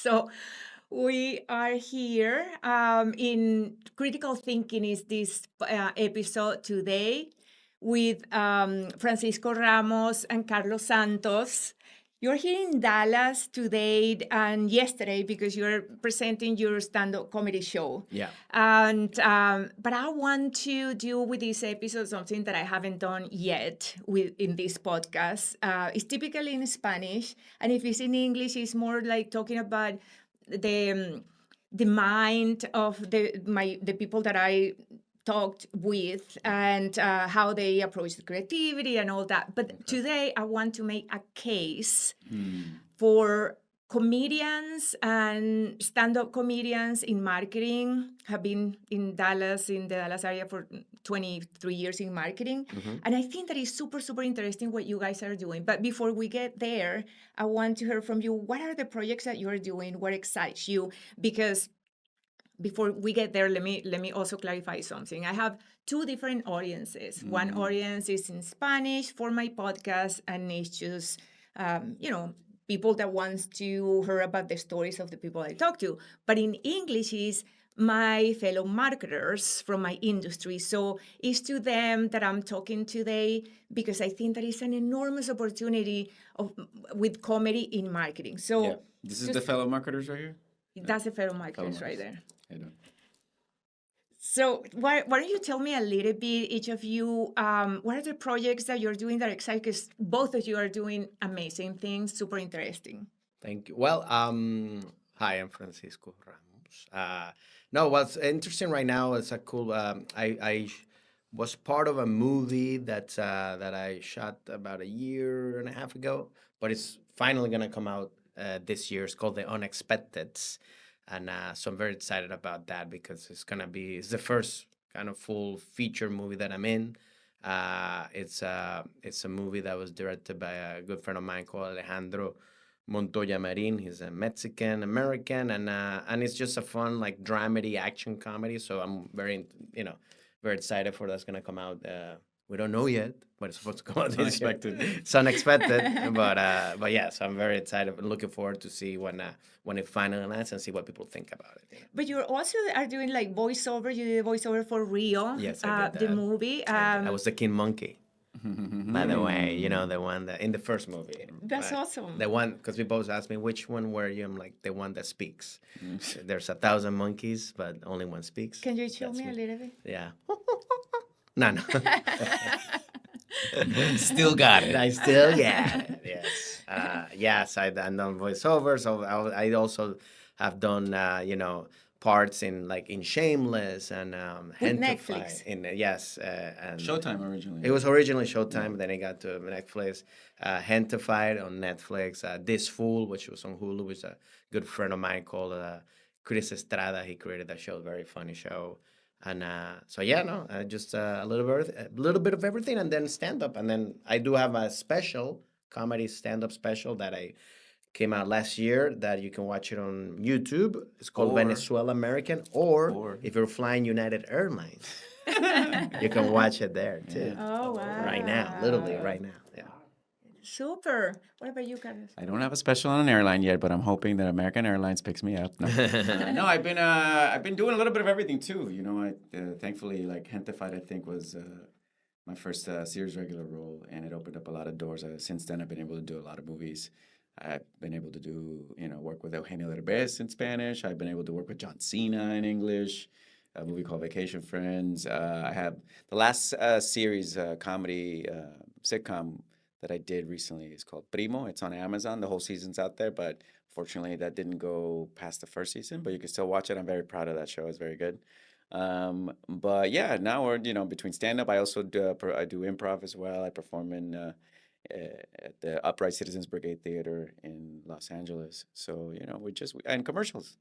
So we are here in Critical Thinking is this episode today with Francisco Ramos and Carlos Santos. You're here in Dallas today and yesterday because you're presenting your stand-up comedy show. Yeah. And but I want to do with this episode something that I haven't done yet in this podcast. It's typically in Spanish, and if it's in English, it's more like talking about the mind of the people that I talked with and how they approach the creativity and all that. But today I want to make a case for comedians and stand-up comedians in marketing. Have been in the Dallas area for 23 years in marketing. And I think that is super, super interesting what you guys are doing. But before we get there, I want to hear from you. What are the projects that you're doing? What excites you? Because before we get there, let me also clarify something. I have two different audiences. One audience is in Spanish for my podcast, and it's just people that wants to hear about the stories of the people I talk to. But in English is my fellow marketers from my industry. So it's to them that I'm talking today because I think that is an enormous opportunity with comedy in marketing. So This is the fellow marketers right here? That's the fellow marketers right there. I know. So why don't you tell me a little bit, each of you, what are the projects that you're doing that are exciting? Because both of you are doing amazing things, super interesting. Thank you. Well, hi, I'm Francisco Ramos. No, what's interesting right now is a cool. I was part of a movie that I shot about a year and a half ago, but it's finally gonna come out this year. It's called The Unexpecteds, and so I'm very excited about that because it's the first kind of full feature movie that I'm in. It's a movie that was directed by a good friend of mine called Alejandro Montoya Marin. He's a Mexican American, and it's just a fun like dramedy action comedy. So I'm very excited for that's gonna come out. We don't know yet when it's supposed to come out. Unexpected. It's unexpected, but yeah. So I'm very excited and looking forward to see when it finally lands and see what people think about it. But you also are doing like voiceover. You did a voiceover for Rio. Yes, I did the that. movie. I was the King Monkey. By the way, the one that in the first movie. That's awesome. The one, because people always ask me, which one were you? I'm like, the one that speaks. There's 1,000 monkeys, but only one speaks. Can you show me a little bit? Yeah. No. Still got it. I still got it, yes. Yes, I've done voiceover, so I also have done, parts in Shameless and With Gentefied. Netflix. Yes. And Showtime originally. it was originally Showtime, then it got to Netflix. Gentefied on Netflix. This Fool, which was on Hulu, which is a good friend of mine called Chris Estrada. He created that show, very funny show. And just a little bit of everything, and then stand up. And then I do have a special comedy stand up special that I came out last year that you can watch it on YouTube. It's called Venezuela American, or if you're flying United Airlines, you can watch it there too. Oh, wow. Right now, literally right now. Yeah. Super. What about you, Carlos? I don't have a special on an airline yet, but I'm hoping that American Airlines picks me up. No, no, I've been doing a little bit of everything too. Thankfully, like Gentefied, I think was my first series regular role, and it opened up a lot of doors. Since then, I've been able to do a lot of movies. I've been able to do work with Eugenio Derbez in Spanish. I've been able to work with John Cena in English. A movie called Vacation Friends. I have the last series comedy sitcom that I did recently is called Primo. It's on Amazon. The whole season's out there, but fortunately that didn't go past the first season, but you can still watch it. I'm very proud of that show. It's very good. But yeah, now we're, between stand-up, I also do improv as well. I perform in at the Upright Citizens Brigade Theater in Los Angeles. So, and commercials.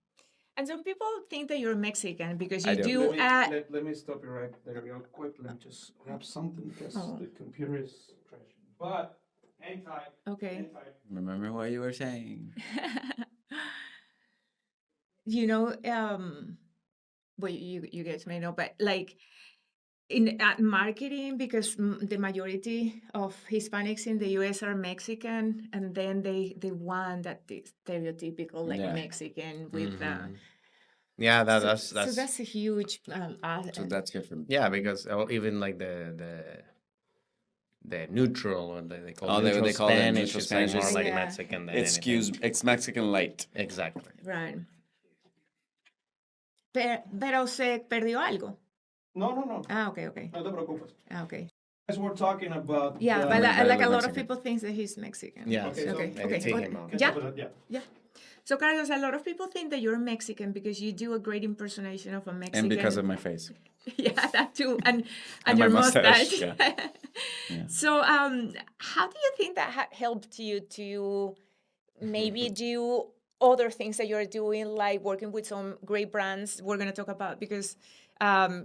And some people think that you're Mexican because you I do. do. Let me stop you right there real quick. Let me just grab something because the computer is crashing. But hang tight. Okay. Hang tight. Remember what you were saying. Well, you guys may know, but like at marketing, because the majority of Hispanics in the U.S. are Mexican, and then they want that stereotypical like Yeah. Mexican with Yeah, so that's a huge So that's good for me. yeah, because even like the neutral, or they call neutral they call it Spanish, neutral it's like Spanish. more like Yeah. Mexican than anything. It's Mexican light. Exactly. right. Pero se perdió algo. No. Okay. No te preocupes. Okay. As we're talking about. Yeah, the- but Everybody like a was lot of Mexican. people think that he's Mexican. Yeah. Okay, so so- Okay, maybe take okay. him out. Can Yeah. talk about that, Yeah. So, Carlos, a lot of people think that you're Mexican because you do a great impersonation of a Mexican. And because of my face. Yeah, that too, and And your my mustache, mustache. Yeah. So, how do you think that helped you to maybe do other things that you're doing, like working with some great brands we're going to talk about, because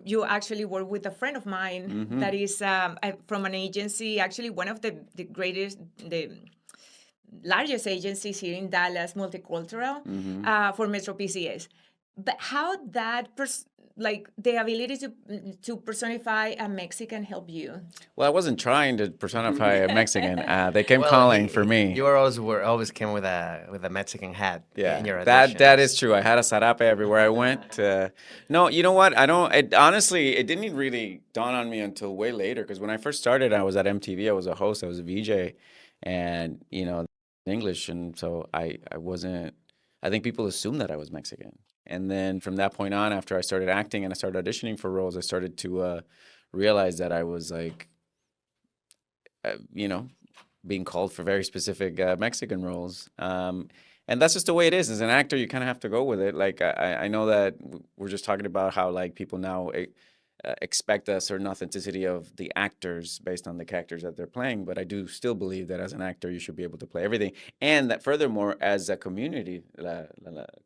you actually work with a friend of mine that is from an agency, actually one of the largest agencies here in Dallas, multicultural, for Metro PCS. But how that like the ability to personify a Mexican help you? Well, I wasn't trying to personify a Mexican. They came Well, calling for me. You always came with a Mexican hat. Yeah, in your that auditions. is true. I had a sarape everywhere I went. No, you know what? I don't. Honestly, it didn't really dawn on me until way later. Because when I first started, I was at MTV. I was a host. I was a VJ, and English, and so I wasn't. I think people assumed that I was Mexican. And then from that point on, after I started acting and I started auditioning for roles, I started to realize that I was like, being called for very specific Mexican roles. And that's just the way it is. As an actor, you kind of have to go with it. Like, I know that we're just talking about how, like, people now expect a certain authenticity of the actors based on the characters that they're playing. But I do still believe that as an actor, you should be able to play everything. And that furthermore, as a community, la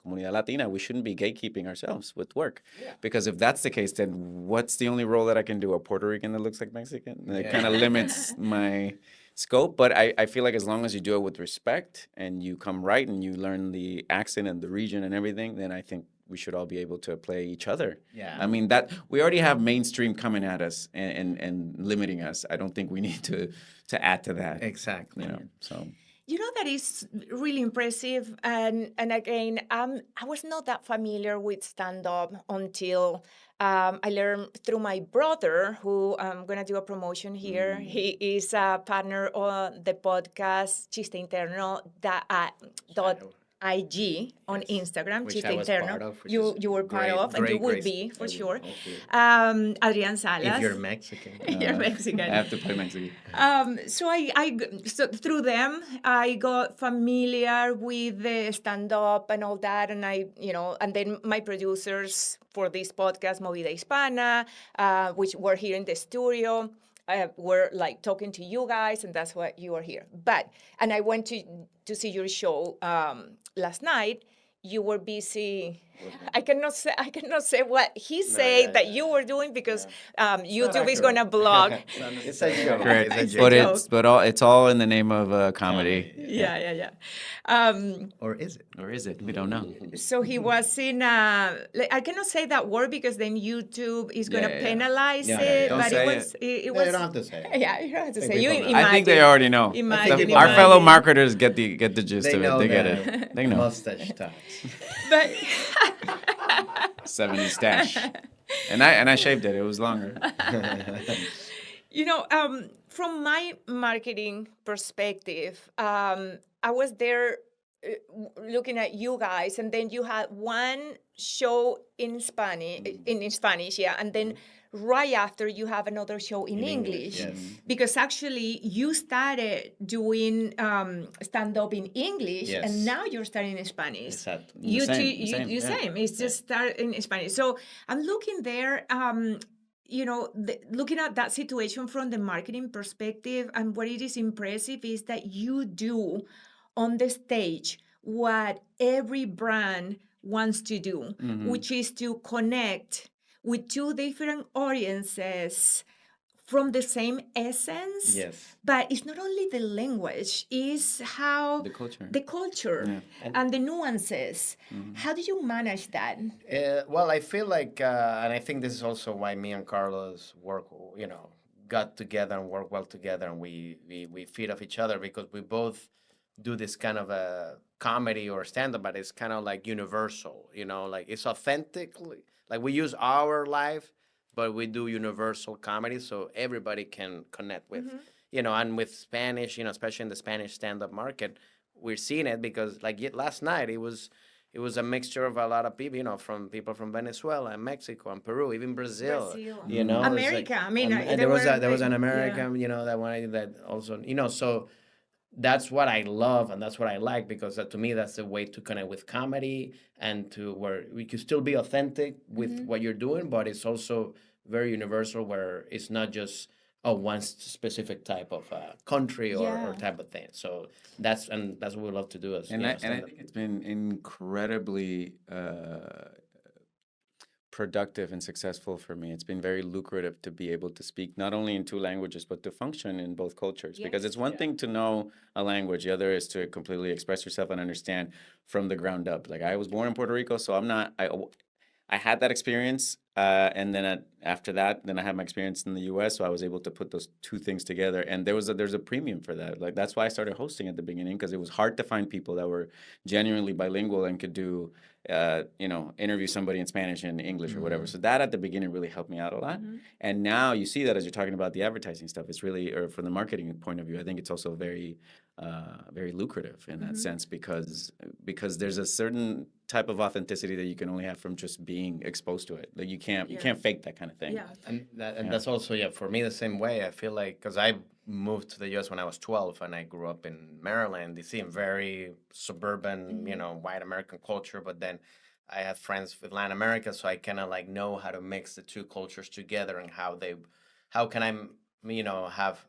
comunidad latina, we shouldn't be gatekeeping ourselves with work. Yeah. Because if that's the case, then what's the only role that I can do? A Puerto Rican that looks like Mexican? Yeah. It kind of limits my scope. But I feel like as long as you do it with respect and you come right and you learn the accent and the region and everything, then I think we should all be able to play each other. Yeah. I mean, that we already have mainstream coming at us and limiting us. I don't think we need to add to that. Exactly. So. That is really impressive. And again, I was not that familiar with stand-up until I learned through my brother, who I'm going to do a promotion here. He is a partner on the podcast Chiste Interno, .ig on Instagram, Which Chiste I was Interno. part of, which You is were part great, of, and you great, will great. be for sure. Hopefully. Adrian Salas. If you're Mexican. You're Mexican. I have to play Mexican. So through them, I got familiar with the stand-up and all that, and and then my producers for this podcast, Movida Hispana, which were here in the studio, were like talking to you guys, and that's why you are here. And I went to see your show last night. You were busy. I cannot say what he said that you were doing because YouTube is gonna block. It's a joke. Great. It's a joke. But it's all in the name of comedy. Yeah. Or is it? Or is it? We don't know. So he was in. I cannot say that word because then YouTube is gonna penalize it. Don't But say it was. It was. You don't have to say it. Yeah, you don't have to think say. You people know. imagine. I think they already know. Imagine, Our fellow imagine. marketers get the gist They of know it. They get the it. They know. Mustache talks. But 70 stash. And I shaved it. It was longer. From my marketing perspective, I was there looking at you guys, and then you had one show in Spanish, yeah, and then right after you have another show in English. Yes. Because actually you started doing stand-up in English, Yes. and now you're starting in Spanish. Exactly. You Same, you yeah. same. It's just start in Spanish. So I'm looking there, looking at that situation from the marketing perspective, and what it is impressive is that you do on the stage what every brand wants to do, which is to connect with two different audiences from the same essence. Yes. But it's not only the language, it's how The culture. the culture and the nuances. How do you manage that? Well, I feel like, and I think this is also why me and Carlos work, got together and work well together, and we feed off each other because we both do this kind of a comedy or stand-up, but it's kind of like universal, like it's authentically, like we use our life, but we do universal comedy, so everybody can connect with, and with Spanish, especially in the Spanish stand-up market, we're seeing it because like last night it was a mixture of a lot of people, from people from Venezuela and Mexico and Peru, even Brazil. It's America. like, I mean, there was an American, that wanted that also, so that's what I love and that's what I like because to me that's the way to connect with comedy and to where we can still be authentic with what you're doing, but it's also very universal where it's not just one specific type of country or type of thing. So that's what we love to do as And I think it's been incredibly productive and successful for me. It's been very lucrative to be able to speak not only in two languages, but to function in both cultures. Because it's one thing to know a language, the other is to completely express yourself and understand from the ground up. Like I was born in Puerto Rico, so I had that experience, and then after that, then I had my experience in the U.S., so I was able to put those two things together, and there's a premium for that. Like that's why I started hosting at the beginning because it was hard to find people that were genuinely bilingual and could do, interview somebody in Spanish and English or whatever. So that at the beginning really helped me out a lot. And now you see that as you're talking about the advertising stuff, it's really, or from the marketing point of view, I think it's also very, very lucrative in that sense because there's a certain type of authenticity that you can only have from just being exposed to it. Like you can't fake that kind of thing. And that's also for me the same way. I feel like because I moved to the U.S. when I was 12 and I grew up in Maryland, D.C., in very suburban, white American culture. But then I have friends with Latin America, so I kind of like know how to mix the two cultures together and how can I, have,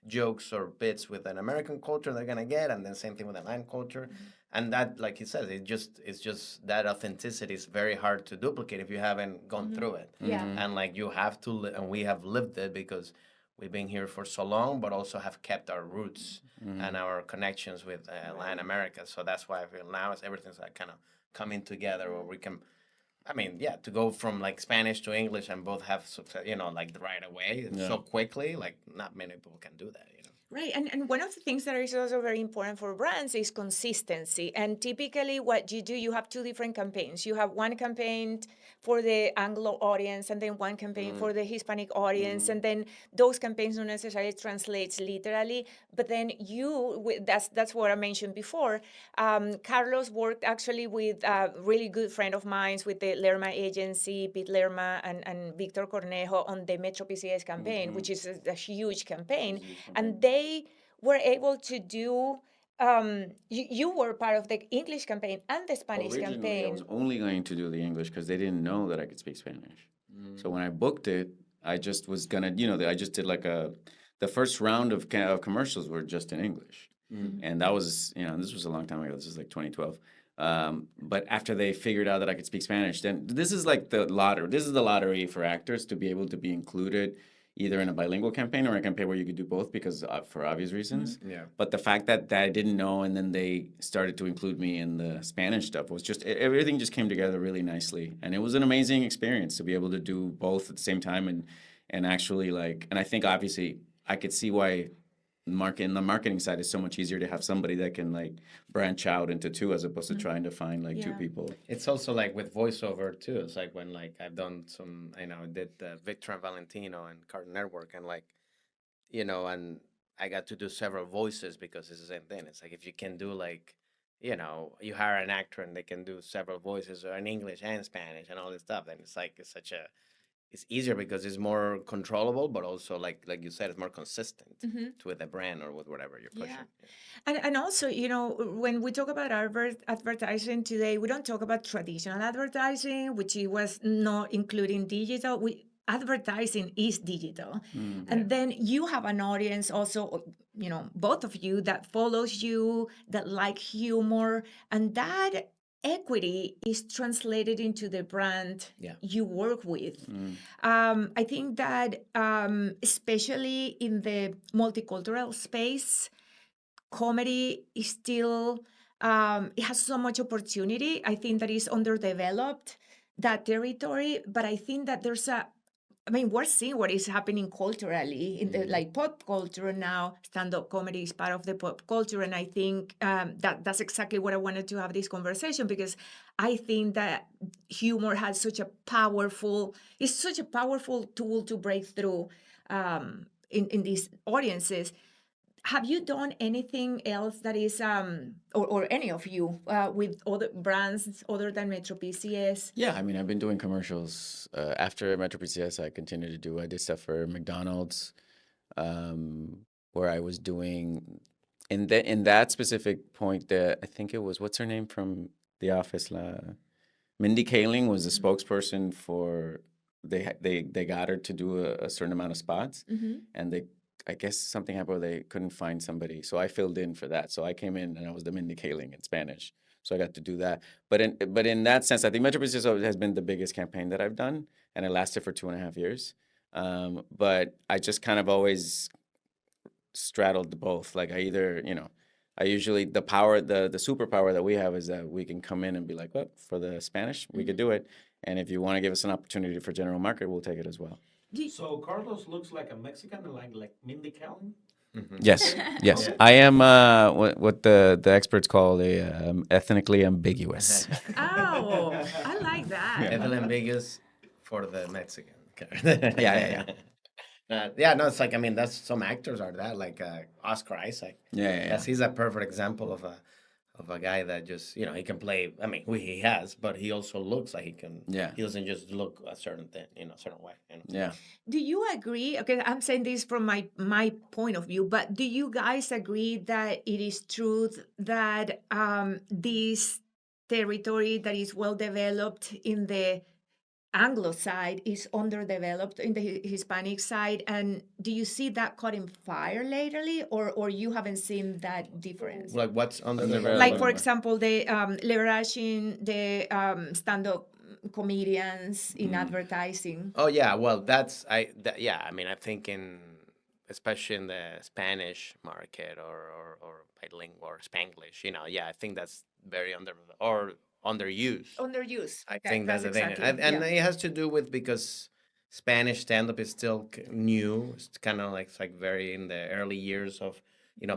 jokes or bits with an American culture they're gonna get, and then same thing with the Latin culture. And that, like you said, it's just that authenticity is very hard to duplicate if you haven't gone through it. And like you have to, and we have lived it because we've been here for so long, but also have kept our roots and our connections with Latin America. So that's why I feel now everything's like kind of coming together where we can, to go from like Spanish to English and both have, like right away so quickly, like not many people can do that, Right. And one of the things that is also very important for brands is consistency. And typically what you do, you have two different campaigns. You have one campaign for the Anglo audience and then one campaign for the Hispanic audience. And then those campaigns don't necessarily translate literally. But then that's what I mentioned before. Carlos worked actually with a really good friend of mine with the Lerma agency, Pete Lerma and Victor Cornejo on the Metro PCS campaign, which is a huge campaign. And they were able to do, you were part of the English campaign and the Spanish Originally, campaign. I was only going to do the English because they didn't know that I could speak Spanish. So when I booked it, I just was gonna, I just did like the first round of commercials were just in English. And that was, this was a long time ago. This is like 2012. But after they figured out that I could speak Spanish, then this is like the lottery. This is the lottery for actors to be able to be included either in a bilingual campaign or a campaign where you could do both because for obvious reasons. But the fact that I didn't know and then they started to include me in the Spanish stuff was just, everything just came together really nicely. And it was an amazing experience to be able to do both at the same time and actually and I think obviously I could see why the marketing side is so much easier to have somebody that can branch out into two as opposed to trying to find two people. It's also like with voiceover too. It's like when I've done some, did Victor and Valentino and Cartoon Network and and I got to do several voices because it's the same thing. It's like if you can do you hire an actor and they can do several voices or in English and Spanish and all this stuff, then it's easier because it's more controllable, but also like you said, it's more consistent with the brand or with whatever you're pushing. And also, when we talk about advertising today, we don't talk about traditional advertising, which it was not including digital. Advertising is digital. And then you have an audience also, both of you that follows you, that like humor, and that equity is translated into the brand Yeah. you work with. I think that especially in the multicultural space, comedy is still it has so much opportunity. I think that is underdeveloped, that territory, but I think that we're seeing what is happening culturally in the like pop culture now. Stand-up comedy is part of the pop culture, and I think that's exactly what I wanted to have this conversation, because I think that humor has it's such a powerful tool to break through in these audiences. Have you done anything else that is, or any of you, with other brands other than Metro PCS? Yeah, I mean, I've been doing commercials. After Metro PCS, I did stuff for McDonald's, where I was doing, in that specific point, that I think it was, what's her name from The Office? Mindy Kaling was the spokesperson for, they got her to do a certain amount of spots, and I guess something happened where they couldn't find somebody. So I filled in for that. So I came in and I was the Mindy Kaling in Spanish. So I got to do that. But in that sense, I think Metro PCS has been the biggest campaign that I've done, and it lasted for 2.5 years. But I just kind of always straddled both. Like I usually, the superpower that we have is that we can come in and be like, well, for the Spanish, we could do it. And if you want to give us an opportunity for general market, we'll take it as well. So Carlos looks like a Mexican, like Mindy Kaling. Yes, yes. Okay. I am what the experts call ethnically ambiguous. Oh, I like that. Heavily ambiguous for the Mexican. Yeah. Yeah, no, it's like, I mean, that's some actors are that, like Oscar Isaac. Yeah. Yes, he's a perfect example of a guy that just, he can play. I mean, he has, but he also looks like he can. Yeah. He doesn't just look a certain thing, a certain way. Yeah. Do you agree? Okay, I'm saying this from my point of view, but do you guys agree that it is true that this territory that is well developed in the Anglo side is underdeveloped in the Hispanic side? And do you see that caught fire lately, or you haven't seen that difference? Like what's under the Like, for example, the leveraging the stand-up comedians in advertising. Oh yeah, well yeah. I mean, I think especially in the Spanish market or bilingual or Spanglish, yeah, I think that's very underused. Underuse. I Okay, think that's the thing, and it has to do with because Spanish stand-up is still new. It's kind of like very in the early years of,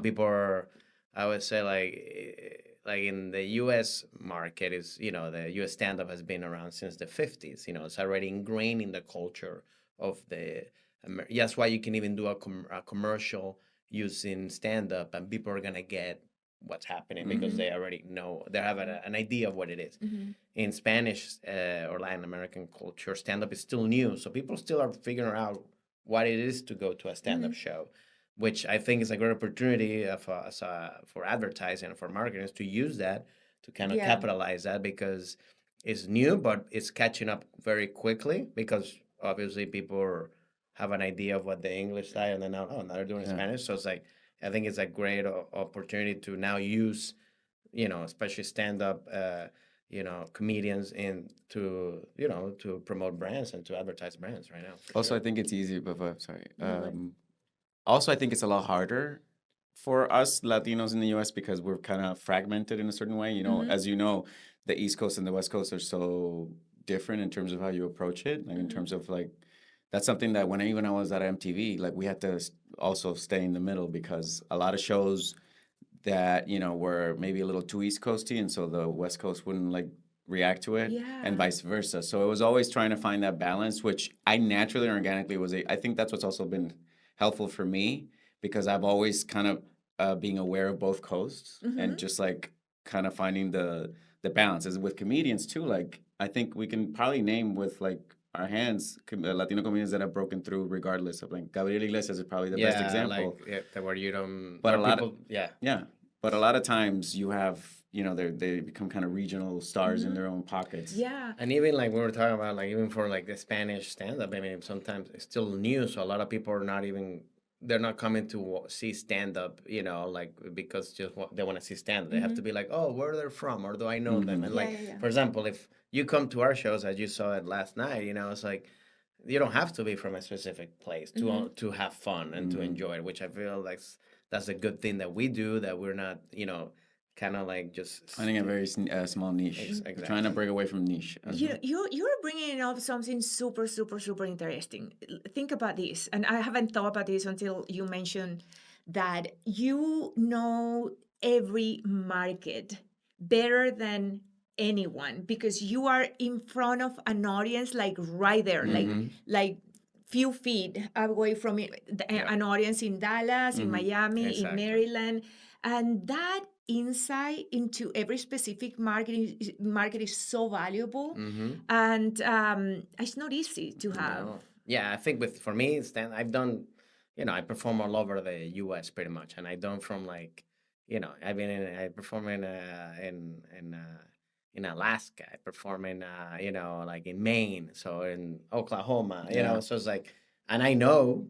people are. I would say like in the U.S. market is, the U.S. stand-up has been around since the 50s. It's already ingrained in the culture of the. That's why you can even do a commercial using stand-up, and people are gonna get what's happening because they already know, they have an idea of what it is. In Spanish or Latin American culture, stand-up is still new, so people still are figuring out what it is to go to a stand-up show, which I think is a great opportunity for advertising and for marketing, is to use that to kind of capitalize that, because it's new, but it's catching up very quickly, because obviously people have an idea of what the English side, and then now they're doing Spanish. So it's like, I think it's a great opportunity to now use, especially stand-up, comedians to promote brands and to advertise brands right now. Also, I think it's easy, but sorry. Also, I think it's a lot harder for us Latinos in the U.S. because we're kind of fragmented in a certain way. As you know, the East Coast and the West Coast are so different in terms of how you approach it. Like in terms of like, that's something that when I was at MTV, like we had to also stay in the middle, because a lot of shows that, were maybe a little too East Coasty, and so the West Coast wouldn't like react to it, and vice versa. So it was always trying to find that balance, which I naturally and organically I think that's what's also been helpful for me, because I've always kind of being aware of both coasts and just like kind of finding the balance. As with comedians too, like I think we can probably name with like our hands Latino comedians that have broken through regardless of, like Gabriel Iglesias is probably the best example. Where you don't. But but a lot of times you have, they become kind of regional stars in their own pockets. Yeah. And even like we were talking about, like even for like the Spanish stand-up, I mean, sometimes it's still new, so a lot of people are not even they're not coming to see stand up, like because just they want to see stand up. They have to be like, oh, where they're from, or do I know them? And like, for example, if you come to our shows, as you saw it last night, it's like you don't have to be from a specific place to have fun and to enjoy it, which I feel like that's a good thing that we do, that we're not, kind of like just finding a very small niche. Exactly. Trying to break away from niche. You're bringing up something super, super, super interesting. Think about this, and I haven't thought about this until you mentioned that you know every market better than anyone because you are in front of an audience like right there, like few feet away from an audience in Dallas, in Miami, in Maryland, and that insight into every specific market is so valuable, and it's not easy to have. No. Yeah, I think for me, I've done, I perform all over the U.S. pretty much, and I done from like, I perform in Alaska, I perform in like in Maine, so in Oklahoma, so it's like, and I know,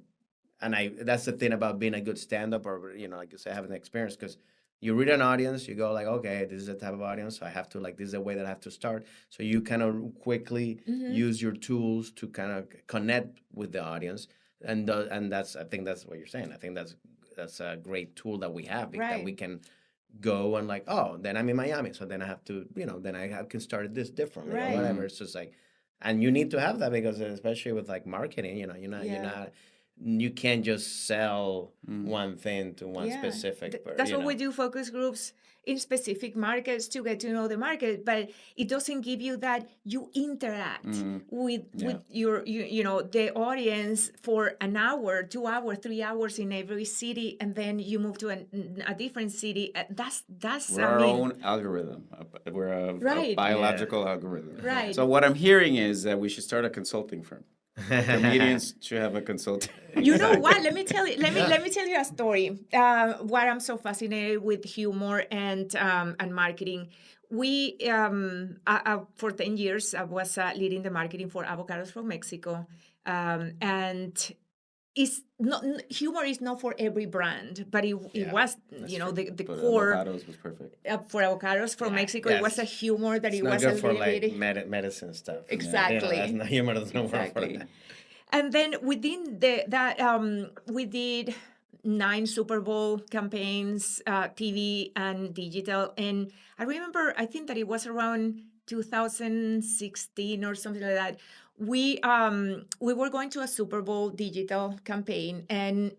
that's the thing about being a good stand-up, or like you say, having the experience, because you read an audience, you go like, okay, this is the type of audience, so I have to, like, this is the way that I have to start. So you kind of quickly use your tools to kind of connect with the audience, and that's, I think that's what you're saying. I think that's a great tool that we have, that we can go and like, oh, then I'm in Miami, so then I have to, then I can start this differently or whatever. It's just like, and you need to have that, because especially with like marketing, you can't just sell one thing to one specific. That's what we do, focus groups in specific markets to get to know the market, but it doesn't give you that you interact with your the audience for an hour, 2 hours, 3 hours in every city, and then you move to a different city. That's we're our own algorithm. We're a biological algorithm. Right. So what I'm hearing is that we should start a consulting firm. Comedians should have a consultant. You know what? Let me tell you. Let me tell you a story. Why I'm so fascinated with humor and marketing. We for 10 years I was leading the marketing for avocados from Mexico, and it's not, humor is not for every brand, but it was the core. Avocados was perfect. For avocados from Mexico, it was a humor that it's it not was good a for little like bit medicine stuff. Exactly. That's not, humor doesn't work for that. And then within that, we did 9 Super Bowl campaigns, TV and digital. And I remember, I think that it was around 2016 or something like that. We were going to a Super Bowl digital campaign, and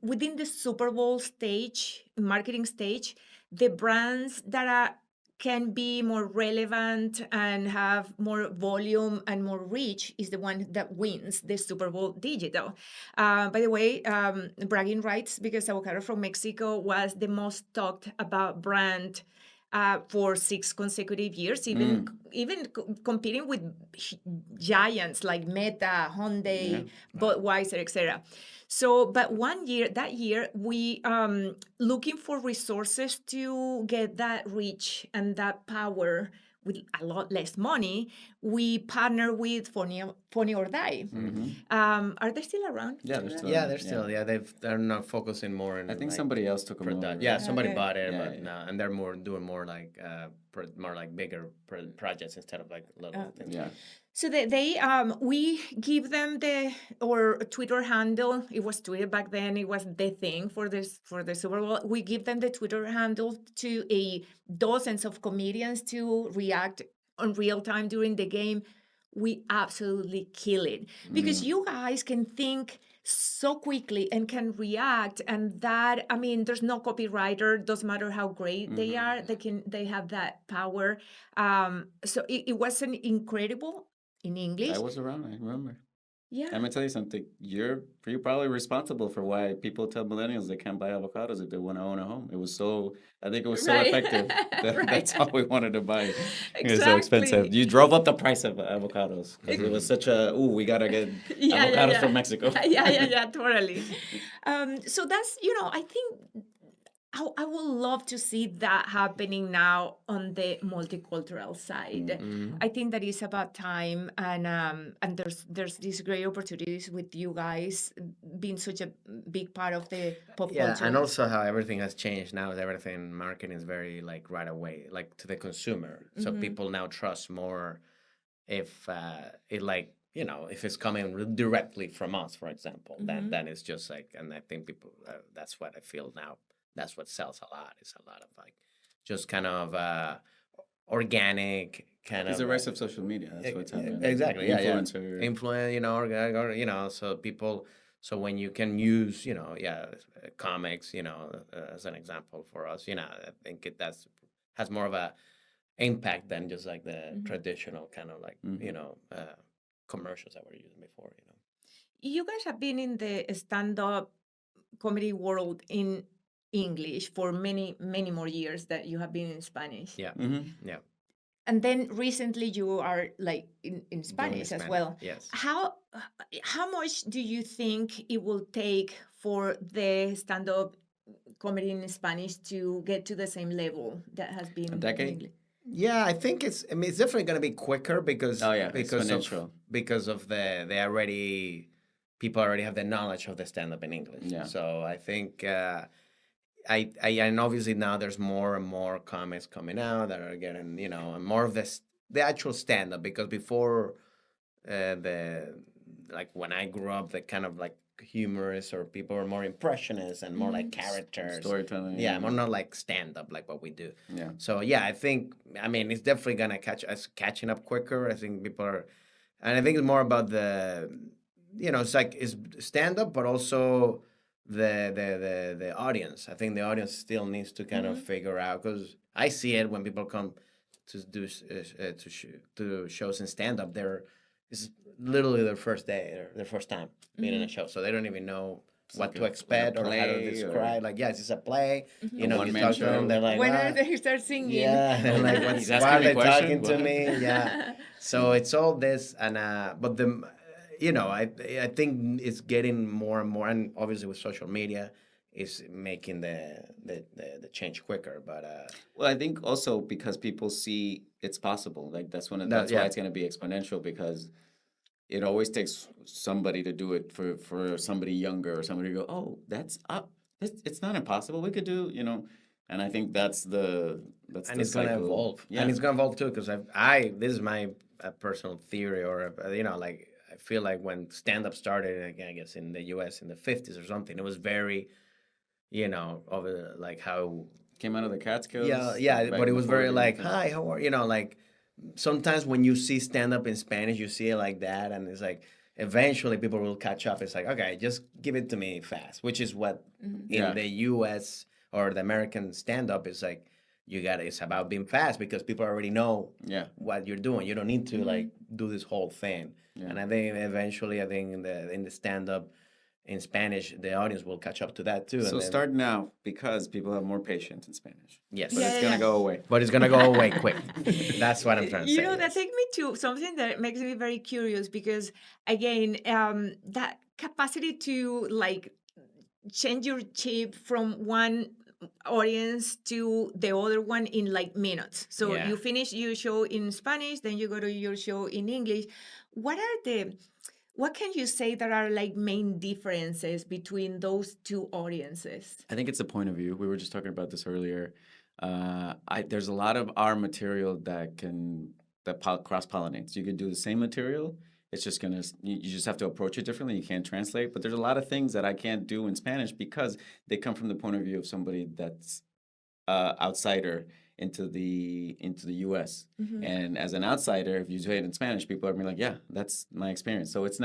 within the Super Bowl stage, marketing stage, the brands that can be more relevant and have more volume and more reach is the one that wins the Super Bowl digital. By the way, bragging rights, because avocado from Mexico was the most talked about brand for 6 consecutive years, even competing with giants like Meta, Hyundai, Budweiser, etc. So, but that year, we looking for resources to get that reach and that power with a lot less money. We partner with Funny or Die. Are they still around? Yeah, they're still. Yeah, they're still. Yeah, they're not focusing more on. I think like, somebody else took them over. Yeah, somebody bought it, but no, and they're doing more like more like bigger projects instead of like little things. Yeah. So we give them or Twitter handle. It was Twitter back then. It was the thing for the Super Bowl. We give them the Twitter handle to dozens of comedians to react on real time during the game. We absolutely kill it because you guys can think so quickly and can react, and that, I mean, there's no copywriter, doesn't matter how great they are, they have that power. So it was an incredible in English. I was around, I remember. Yeah. I'm gonna tell you something. You're probably responsible for why people tell millennials they can't buy avocados if they want to own a home. I think it was so effective that that's all we wanted to buy. It was so expensive. You drove up the price of avocados because it was such we gotta get avocados from Mexico. Yeah, totally. So that's, I think I would love to see that happening now on the multicultural side. I think that is about time, and there's these great opportunities with you guys being such a big part of the pop Yeah, culture. and also how everything has changed now. Is everything marketing is very like right away, like to the consumer. So people now trust more if it like if it's coming directly from us, for example. Then it's just like, and I think people that's what I feel now. That's what sells a lot. It's a lot of like just kind of organic kind It's of the rise of social media. That's what's happening. exactly, yeah, Influencer. influence, so people, so when you can use comics, as an example for us, I think that's has more of a impact than just like the traditional kind of like commercials that were used before. You guys have been in the stand-up comedy world in English for many, many more years that you have been in Spanish. Yeah. Yeah. And then recently you are like in Spanish as Spanish, well. yes. How much do you think it will take for the stand-up comedy in Spanish to get to the same level that has been in decade? English? Yeah, I think it's definitely going to be quicker because exponential. because of people already have the knowledge of the stand up in English. Yeah. So I think I and obviously now there's more and more comics coming out that are getting and more of the actual stand up, because before the like when I grew up, the kind of like humorous or people were more impressionists and more like characters, Storytelling. yeah, more not like stand up like what we do. Yeah. So yeah, I think it's definitely gonna catching up quicker. I think people are, and I think it's more about the it's stand up, but also the audience. I think the audience still needs to kind of figure out, because I see it when people come to do to shows in stand up. It's literally their first day or their first time being in a show, so they don't even know what to expect or how to describe. Like, yes, it's a play. You talk to them, they're like, when are they start singing? yeah, they're like, why are they talking to me? Yeah. So it's all this, and but I think it's getting more and more, and obviously with social media, is making the change quicker. But well, I think also because people see it's possible. Like that's why it's going to be exponential, because it always takes somebody to do it for somebody younger or somebody to go, oh, that's up. It's not impossible. We could do, and I think that's the it's going to evolve. Yeah. And it's going to evolve too, because this is my personal theory, or like I feel like when stand up started, I guess in the US in the 50s or something, it was very of like how came out of the Catskills. Yeah, but it was very like, hi, how are you? Like sometimes when you see stand up in Spanish, you see it like that, and it's like eventually people will catch up. It's like, okay, just give it to me fast, which is what in the US or the American stand up is like. It's about being fast, because people already know what you're doing. You don't need to like do this whole thing. Yeah. And I think eventually, in the stand up in Spanish, the audience will catch up to that too. So start now, because people have more patience in Spanish. Yes. But it's going to go away. But it's going to go away quick. That's what I'm trying to say. That takes me to something that makes me very curious, because again, that capacity to like change your chip from one audience to the other one in like minutes. So you finish your show in Spanish, then you go to your show in English. What can you say that are like main differences between those two audiences? I think it's the point of view. We were just talking about this earlier. There's a lot of our material that cross-pollinates. You could do the same material. It's just you just have to approach it differently. You can't translate. But there's a lot of things that I can't do in Spanish because they come from the point of view of somebody that's outsider into the U.S. And as an outsider, if you say it in Spanish, people are gonna be like, yeah, that's my experience. So it's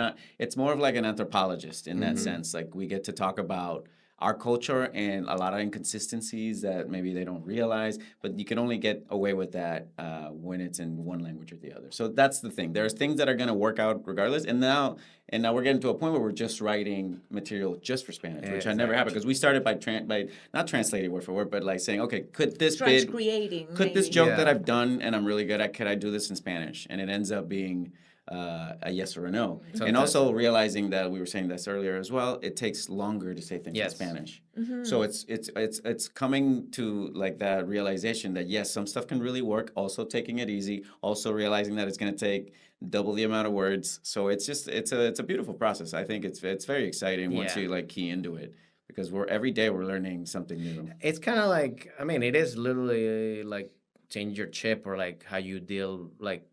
more of like an anthropologist in that sense. Like we get to talk about our culture and a lot of inconsistencies that maybe they don't realize, but you can only get away with that when it's in one language or the other. So that's the thing. There's things that are going to work out regardless. And now we're getting to a point where we're just writing material just for Spanish, which I never had, because we started by not translating word for word, but like saying, okay, could this joke that I've done and I'm really good at, could I do this in Spanish? And it ends up being a yes or a no. So And that's- also realizing that we were saying this earlier as well, it takes longer to say things in Yes. Spanish. So it's coming to like that realization that yes, some stuff can really work. Also taking it easy. Also realizing that it's going to take double the amount of words. So it's just it's a beautiful process. I think it's very exciting once Yeah. you like key into it, because every day we're learning something new. It's kind of like, I mean, it is literally like change your chip or like how you deal, like,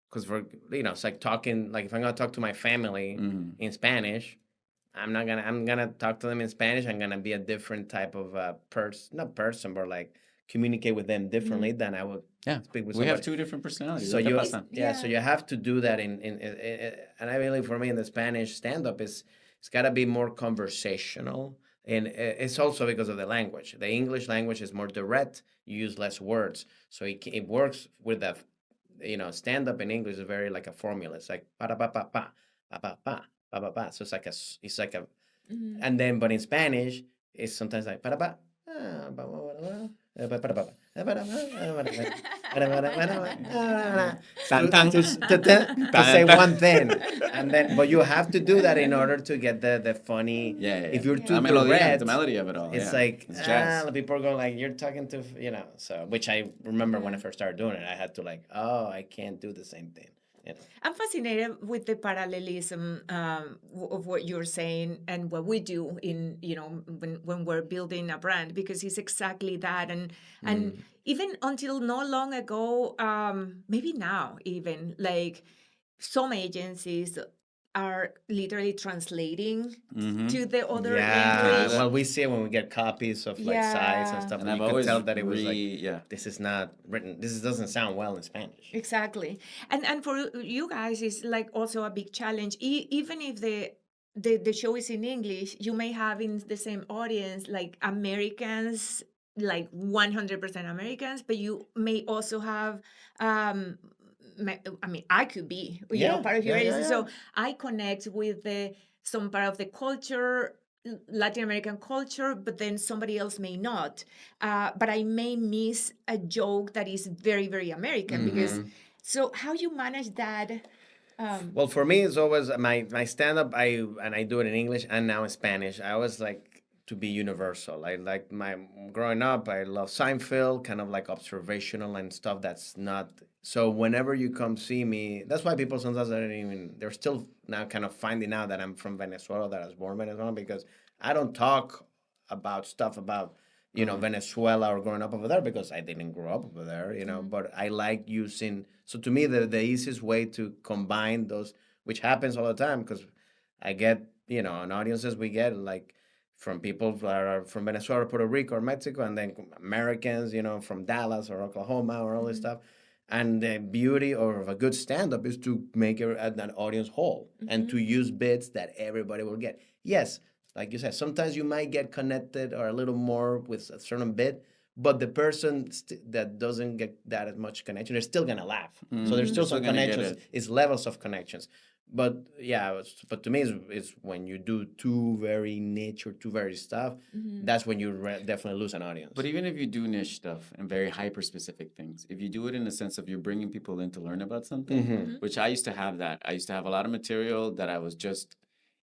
because for, it's like talking, like if I'm going to talk to my family in Spanish, I'm going to talk to them in Spanish. I'm going to be a different type of not person, but like communicate with them differently than I would Yeah, speak with we somebody. have two different personalities. So ¿Qué you, pasa? so you have to do that and I believe for me in the Spanish stand-up it's got to be more conversational, and it's also because of the language. The English language is more direct. You use less words, so it works with the, stand-up in English is very like a formula. It's like pa pa pa pa pa pa pa pa pa pa. So it's like a, and then but in Spanish it's sometimes like pa pa. To say one thing, and then but you have to do that in order to get the funny. Yeah. If you're too the direct, melody of it all. it's yeah. like It's jazz. people are going like you're talking to so which I remember when I first started doing it, I had to like, oh, I can't do the same thing. I'm fascinated with the parallelism of what you're saying and what we do in, when we're building a brand, because it's exactly that. And even until not long ago, maybe now even, like some agencies are literally translating to the other language. Well, we see it when we get copies of like sites and stuff, And and I've you could always tell that it was like, yeah. this is not written, this doesn't sound well in Spanish. Exactly. And for you guys, it's like also a big challenge. Even if the show is in English, you may have in the same audience like Americans, like 100% Americans, but you may also have I mean, I could be, part of your audience. So I connect with some part of the culture, Latin American culture, but then somebody else may not. But I may miss a joke that is very, very American because. So how you manage that? Well, for me, it's always my stand up. I do it in English and now in Spanish. I always like to be universal. I like my growing up. I love Seinfeld, kind of like observational and stuff. That's not so. Whenever you come see me, that's why people sometimes don't even. They're still now kind of finding out that I'm from Venezuela, that I was born in Venezuela, because I don't talk about stuff about Venezuela or growing up over there, because I didn't grow up over there, but I like using, so to me, the easiest way to combine those, which happens all the time, because I get, on audiences, we get like from people that are from Venezuela, Puerto Rico, or Mexico, and then Americans, from Dallas or Oklahoma or all this stuff. And the beauty of a good stand-up is to make an audience whole and to use bits that everybody will get. Yes, like you said, sometimes you might get connected or a little more with a certain bit, but the person that doesn't get that as much connection, they're still gonna laugh. So there's still some connections. It's levels of connections. But yeah, but to me, it's when you do too very niche or too very stuff, that's when you definitely lose an audience. But even if you do niche stuff and very hyper specific things, if you do it in the sense of you're bringing people in to learn about something, which I used to have that. I used to have a lot of material that I was just,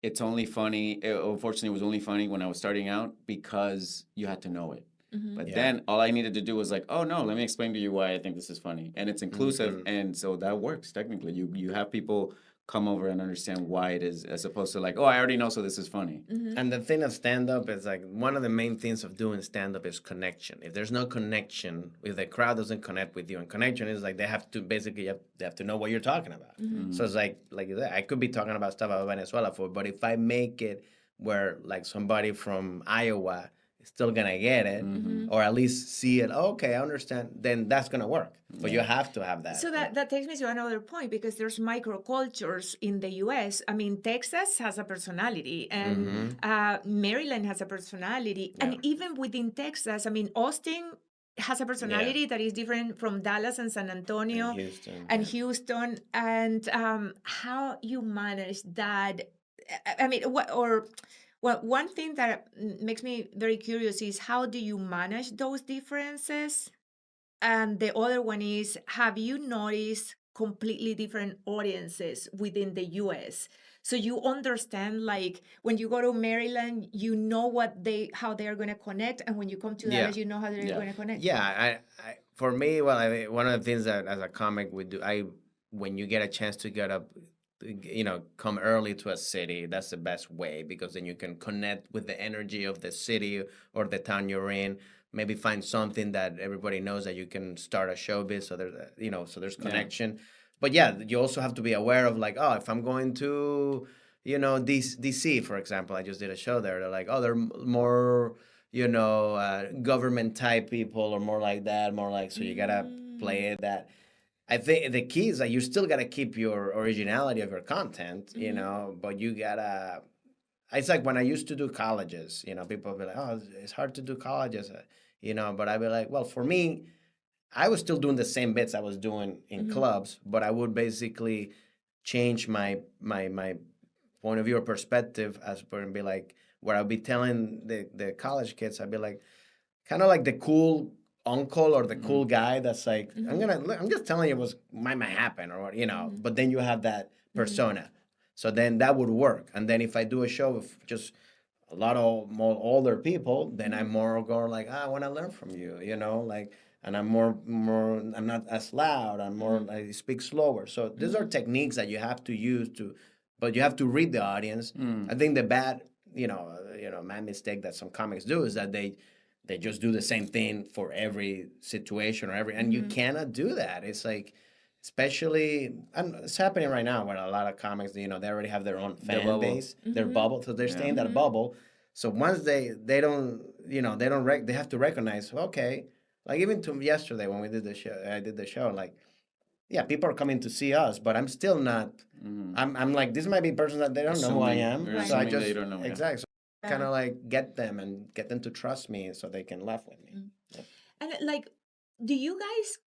it's only funny. Unfortunately, it was only funny when I was starting out because you had to know it. But then all I needed to do was like, oh no, let me explain to you why I think this is funny. And it's inclusive. And so that works technically. You have people come over and understand why it is, as opposed to like, oh, I already know, so this is funny. And the thing of stand-up is like, one of the main things of doing stand-up is connection. If there's no connection, if the crowd doesn't connect with you, and connection is like, they have to basically, they have to know what you're talking about. So it's like you said, I could be talking about stuff about Venezuela but if I make it where like somebody from Iowa is still gonna get it, or at least see it, okay, I understand, then that's gonna work. But you have to have that. So that takes me to another point, because there's microcultures in the U.S. I mean, Texas has a personality, and Maryland has a personality, and even within Texas, I mean, Austin has a personality that is different from Dallas and San Antonio and Houston, and how you manage that. I mean, one thing that makes me very curious is, how do you manage those differences? And the other one is, have you noticed completely different audiences within the US. So you understand, like when you go to Maryland, you know how they are going to connect, and when you come to Yeah. Dallas, you know how they're going to connect. Yeah, for me, well, I mean, one of the things that as a comic we do, when you get a chance to get up, come early to a city, that's the best way because then you can connect with the energy of the city or the town you're in. Maybe find something that everybody knows that you can start a showbiz, so there's connection. But yeah, you also have to be aware of like, oh, if I'm going to, DC, for example, I just did a show there. They're like, oh, they're more, government type people or more like that, more like, so you gotta play it that. I think the key is that you still gotta keep your originality of your content, but you gotta. It's like when I used to do colleges, people be like, oh, it's hard to do colleges, but I'd be like, well, for me, I was still doing the same bits I was doing in clubs, but I would basically change my point of view or perspective as per and be like, where I'll be telling the college kids, I'd be like, kind of like the cool uncle or the cool guy that's like, I'm just telling you what might happen or what, but then you have that persona. So then that would work. And then if I do a show with just a lot of more older people, then I'm more going like, I want to learn from you, like, and I'm more, I'm not as loud. I'm more, I speak slower. So these are techniques that you have to use but you have to read the audience. I think the bad, my mistake that some comics do is that they just do the same thing for every situation and you cannot do that. It's like, especially, and it's happening right now where a lot of comics, they already have their own fan base, their bubble, so they're staying in that bubble. So once they don't, they have to recognize, okay, like even to yesterday when we did the show, I did the show, like, yeah, people are coming to see us, but I'm still not. I'm like, this might be a person that they don't know who I am, so I just exactly. So kind of like get them to trust me so they can laugh with me. And like, do you guys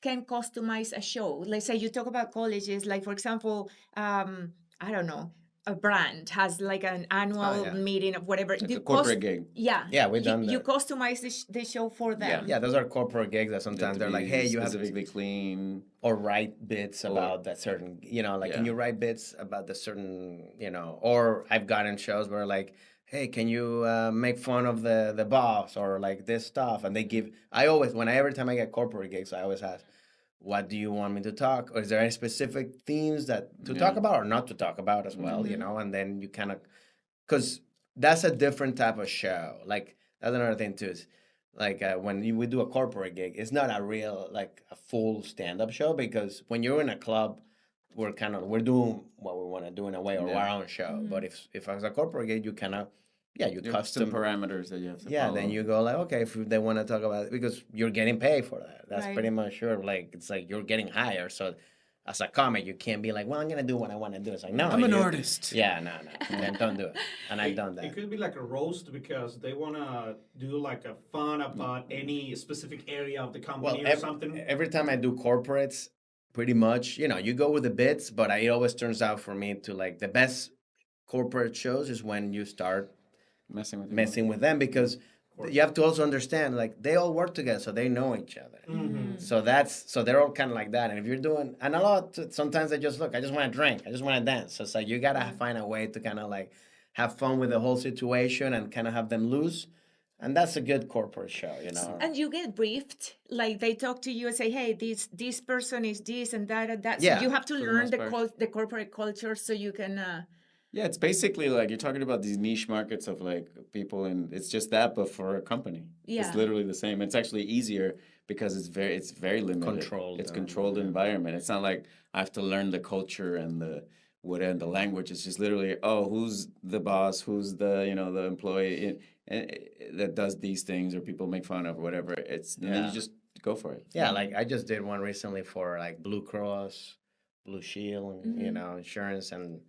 can customize a show? Let's say you talk about colleges, like for example, I don't know, a brand has like an annual meeting of whatever. Like a corporate gig. Yeah, we've done that. You customize the show for them. Yeah, those are corporate gigs that sometimes they're like, hey, you have specifically clean or write bits about that certain, like, can you write bits about the certain, or I've gotten shows where like, hey, can you make fun of the boss or like this stuff? And they give, every time I get corporate gigs, I always ask, what do you want me to talk? Or is there any specific themes that to talk about or not to talk about as well, And then you kind of, because that's a different type of show. Like, that's another thing too. Is like when we do a corporate gig, it's not a real, like a full stand-up show because when you're in a club, we're doing what we want to do in a way or our own show. But if it's a corporate gig, you kind of, you custom parameters that you have to follow. Then you go like, okay, if they want to talk about it, because you're getting paid for that. That's pretty much sure. Like, it's like you're getting hired. So as a comic, you can't be like, well, I'm going to do what I want to do. It's like, no. I'm an artist. Yeah, no. Then don't do it. And I've done that. It could be like a roast because they want to do like a fun about any specific area of the company or something. Every time I do corporates, pretty much, you go with the bits, but it always turns out for me to like the best corporate shows is when you start messing with them because you have to also understand like they all work together, so they know each other. So they're all kind of like that. And if you're doing, and a lot, sometimes I just want to drink, I just want to dance. So it's like you gotta find a way to kind of like have fun with the whole situation and kind of have them loose. And that's a good corporate show, And you get briefed, like they talk to you and say, "Hey, this person is this and that and that." So you have to learn the corporate culture so you can. Yeah, it's basically like you're talking about these niche markets of like people, and it's just that, but for a company. Yeah. It's literally the same. It's actually easier because it's very limited. Controlled. It's controlled environment. It's not like I have to learn the culture and the language. It's just literally, who's the boss, who's the the employee that does these things, or people make fun of, or whatever. It's and then you just go for it. Yeah, like I just did one recently for like Blue Cross, Blue Shield, and insurance, and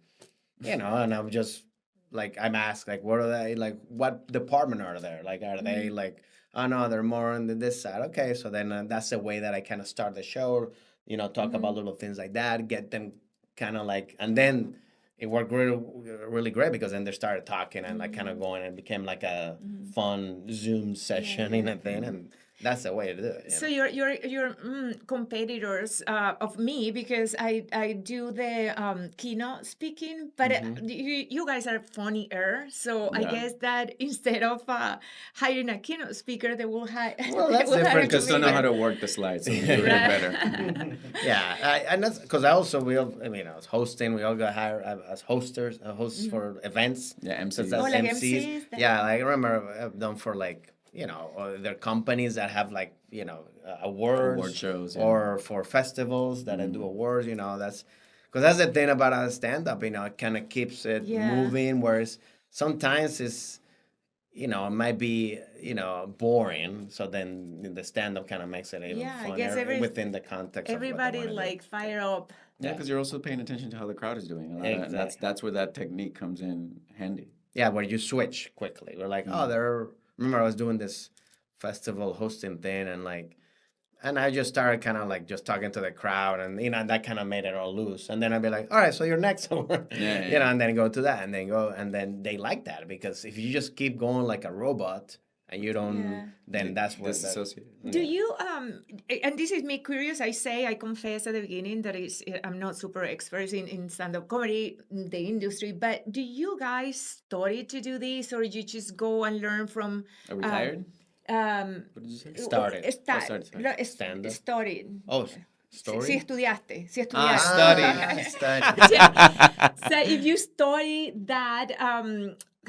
and I'm just like I'm asked like, what are they like? What department are they? Like, are they like? Oh no, they're more on this side. Okay, so then that's the way that I kind of start the show. Talk about little things like that, get them kind of like, and then it worked really, really great because then they started talking and like kind of going and became like a fun Zoom session in a thing, and that's the way to do it. You So know? you're competitors of me because I do the keynote speaking, but you guys are funnier. So I Yeah. guess that instead of hiring a keynote speaker, they will hire. Well, that's they will hire a different Just don't know how comedian. to work the slides. So we do it better. And that's because I also as hosting, we all got hired as hosts for events. Yeah, So MCs. that's Oh, like MCs. MCs, Yeah, like, I remember I've done for there are companies that have awards Award shows, yeah. or for festivals that I do awards. That's because that's the thing about a stand up. It kind of keeps it Yeah. moving. Whereas sometimes it might be, boring. So then the stand-up kind of makes it even Yeah, I funnier guess within the context of what they everybody wanna do. like fire up. Yeah, because you're also paying attention to how the crowd is doing. Exactly. That's where that technique comes in handy. Yeah, where you switch quickly. We're like, remember I was doing this festival hosting thing and I just started kind of just talking to the crowd and, that kind of made it all loose. And then I'd be like, all right, so you're next. Yeah. And then go to that and then they like that because if you just keep going like a robot and you don't, then that's what Disassociate. Do you and this is me curious, I confess at the beginning that I'm not super expert in stand-up comedy, the industry, but do you guys study to do this or you just go and learn from Are retired? what did you say? Started. Started. Stand-up. Studied. Oh, story? Si estudiaste. Study. So if you study that,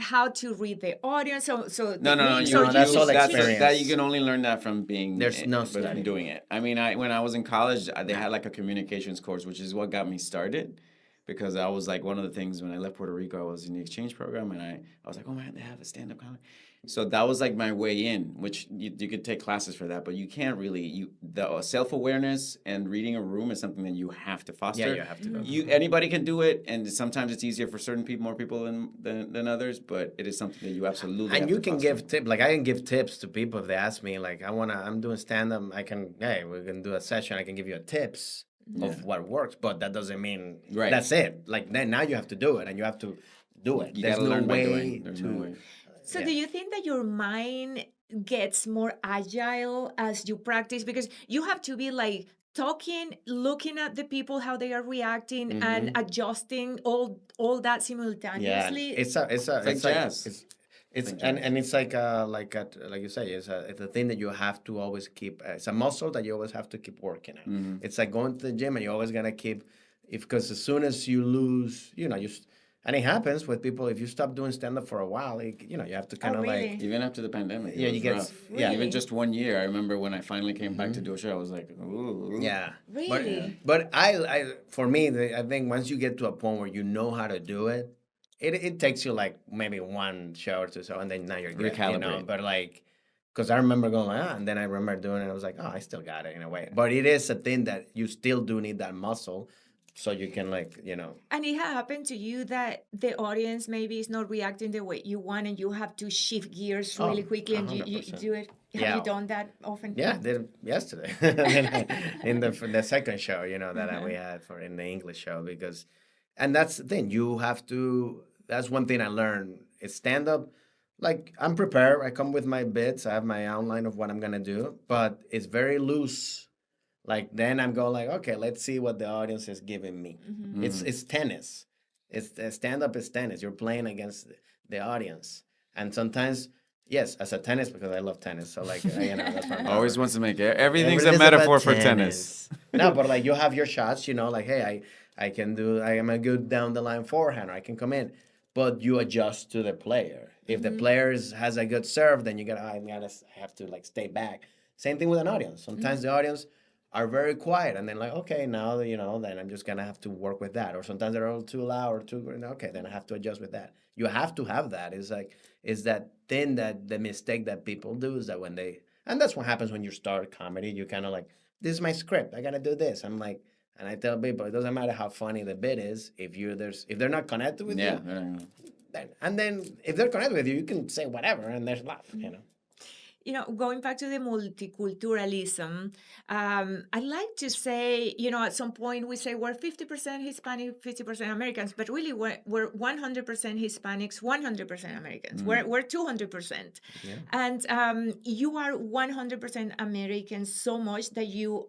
how to read the audience, so No. techniques, you- or No, that's all just- experience. That you can only learn that from being. There's no from study. doing it. I mean, when I was in college, they had like a communications course, which is what got me started. Because I was like, one of the things when I left Puerto Rico, I was in the exchange program, and I was like, oh man, they have a stand-up comedy. So that was like my way in, which you could take classes for that, but you can't really. The self-awareness and reading a room is something that you have to foster. Yeah, you have to go. Anybody can do it, and sometimes it's easier for certain people, more people than others. But it is something that you absolutely And have you to can foster. give tips. Like I can give tips to people if they ask me, like, I'm doing stand-up. Hey, we can do a session. I can give you a tips of what works, but that doesn't mean Right. that's it. Like then now you have to do it and you have to do it. You There's gotta no learn by way doing. There's no way. So Yeah. do you think that your mind gets more agile as you practice? Because you have to be like talking, looking at the people, how they are reacting, and adjusting all that Yeah, simultaneously. it's like jazz. It's like and it's like you say, it's a thing that you have to always keep. It's a muscle that you always have to keep working at. It's like going to the gym and you're always gonna keep, because as soon as you lose, and it happens with people. If you stop doing stand up for a while, you have to kind of really? like. Even after the pandemic, it Yeah, was you get- rough. yeah. Even just 1 year. I remember when I finally came back to do a show, I was like, ooh. Yeah. Really? But for me, I think once you get to a point where you know how to do it, it takes you like maybe one show or two, and then now you're good. Recalibrate. But because I remember going and then I remember doing it. I was like, oh, I still got it in a way. But it is a thing that you still do need that muscle, so you can And it happened to you that the audience maybe is not reacting the way you want, and you have to shift gears really quickly, and you 100%. do it. Have Yeah. you done that often? Yeah, I did it yesterday in the second show, that we had in the English show and that's the thing. You have to. That's one thing I learned. Is stand up. Like I'm prepared. I come with my bits. I have my outline of what I'm gonna do, but it's very loose. Like then I'm going like, okay, let's see what the audience is giving me. It's tennis. Stand up is tennis. You're playing against the audience, and sometimes. Yes, as a tennis, because I love tennis. So, that's what I'm Always wants to make it. Everything's Everything's a metaphor about for tennis. No, but you have your shots, like, hey, I am a good down the line forehand, or I can come in. But you adjust to the player. If the player has a good serve, then I have to stay back. Same thing with an audience. Sometimes the audience are very quiet, and then okay, now then I'm just gonna have to work with that. Or sometimes they're a little too loud or too okay, then I have to adjust with that. You have to have that. Is that thing that the mistake that people do is that and that's what happens when you start comedy. You kind of this is my script. I gotta do this. I'm like, and I tell people it doesn't matter how funny the bit is if they're not connected with you. Then if they're connected with you, you can say whatever and there's laugh. going back to the multiculturalism, I'd like to say, at some point we say we're 50% Hispanic, 50% Americans, but really we're 100% Hispanics, 100% Americans. We're 200%. Yeah. And you are 100% American so much that you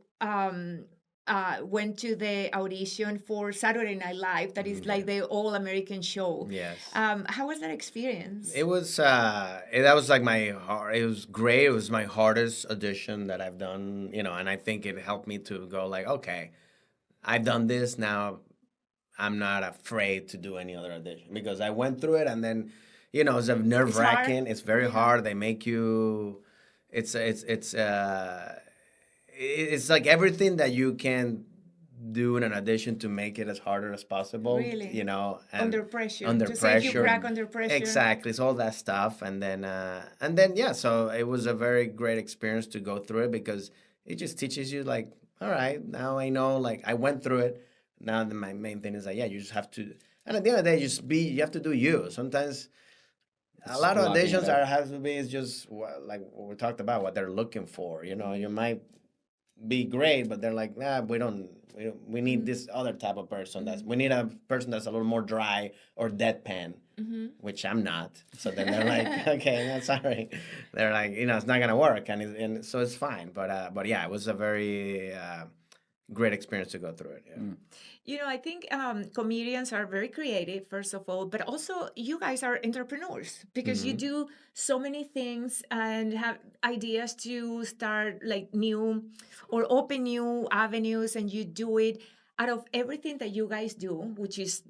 went to the audition for Saturday Night Live. That is like the all-American show. Yes. How was that experience? It was that was like it was great. It was my hardest audition that I've done, and I think it helped me to go like, okay, I've done this now. I'm not afraid to do any other audition because I went through it, and then, it's a nerve-wracking. It's very hard. They make you. It's like everything that you can do in an audition to make it as harder as possible. Really? And under pressure. Under to pressure. Say if you crack under pressure. Exactly. It's all that stuff. And then yeah, so it was a very great experience to go through it because it just teaches you like, all right, now I know, like I went through it. Now my main thing is like, yeah, you just have to, and at the end of the day, you have to do you. Sometimes a lot of auditions have to be is just like what we talked about, what they're looking for. You might be great, but they're like, nah, we need this other type of person. We need a person that's a little more dry or deadpan, which I'm not. So then they're like, okay, that's all right. They're like, it's not gonna work, and so it's fine. But yeah, it was a very great experience to go through it. Yeah. I think comedians are very creative, first of all, but also you guys are entrepreneurs because you do so many things and have ideas to start like new or open new avenues, and you do it. Out of everything that you guys do, which is,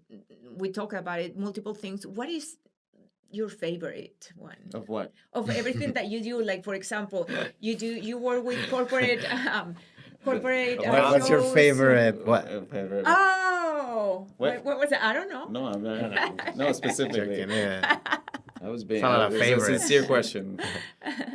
we talk about it, multiple things, what is your favorite one? Of what? Of everything that you do. Like, for example, you work with corporate What's your shows. favorite? What? Oh, what was it? I don't know. No, I'm not. No, specifically. Joking, yeah. I was being. It's not a It's favorite. a sincere question.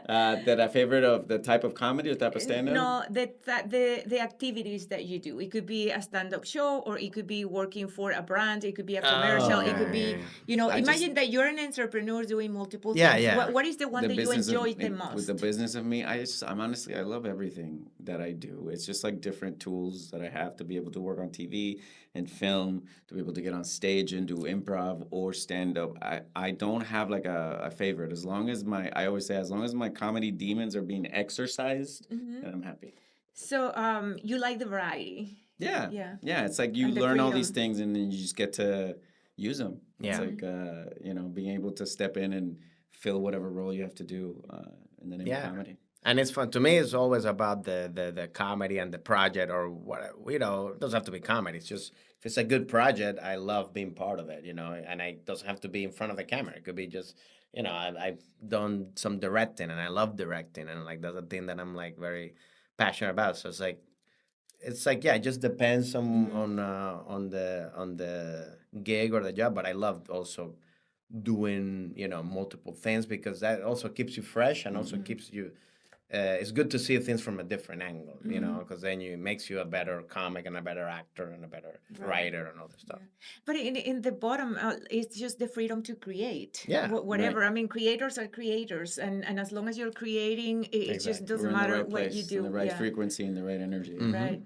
That a favorite of the type of comedy or type of stand-up? No, the activities that you do. It could be a stand-up show, or it could be working for a brand. It could be a commercial. It could be, imagine that you're an entrepreneur doing multiple things. Yeah. What is the one that you enjoy the most? With the business of me, I'm honestly, I love everything that I do. It's just like different tools that I have to be able to work on TV and film, to be able to get on stage and do improv or stand-up. I don't have like a favorite. As long as I always say, as long as my comedy demons are being exercised, then I'm happy. So you like the variety. Yeah. Yeah. Yeah, it's like you And the learn all these freedom. things and then you just get to use them. Yeah. It's like, being able to step in and fill whatever role you have to do in the name of comedy. And it's fun. To me, it's always about the comedy and the project or whatever. It doesn't have to be comedy. It's just, if it's a good project, I love being part of it, and it doesn't have to be in front of the camera. It could be just, I've done some directing and I love directing. And like, that's a thing that I'm like very passionate about. So it's like, yeah, it just depends on the gig or the job. But I love also doing, multiple things because that also keeps you fresh and also keeps you, it's good to see things from a different angle, because then it makes you a better comic and a better actor and a better writer and all that stuff. But in the bottom, it's just the freedom to create. Yeah, Whatever. right. I mean, creators are creators. And as long as you're creating, it just Exactly. doesn't We're in the matter right what place, you do. in the right frequency and the right energy. Right.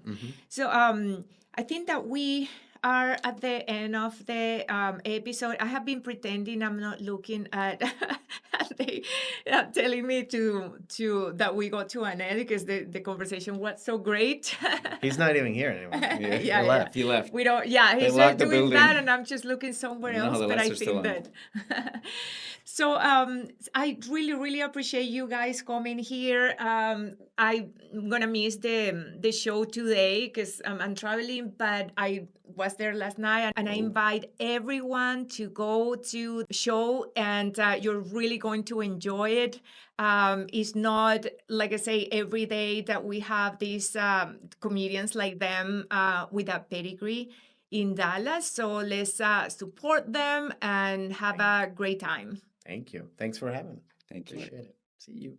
So I think that we are at the end of the episode. I have been pretending I'm not looking at they telling me to that we got to an end because the conversation was so great. He's not even here anymore. Yeah, He left. He left. We don't. Yeah, They he's locked just the doing building. that, and I'm just looking somewhere No, else. the But I lights are still think on. that. So I really, really appreciate you guys coming here. I'm gonna miss the show today because I'm traveling, but I was there last night, and I invite everyone to go to the show, and you're really going to enjoy it. It's not, like I say, every day that we have these comedians like them with a pedigree in Dallas. So let's support them and have a great time. Thank you. Thanks for having me. Thank you. Appreciate it. See you.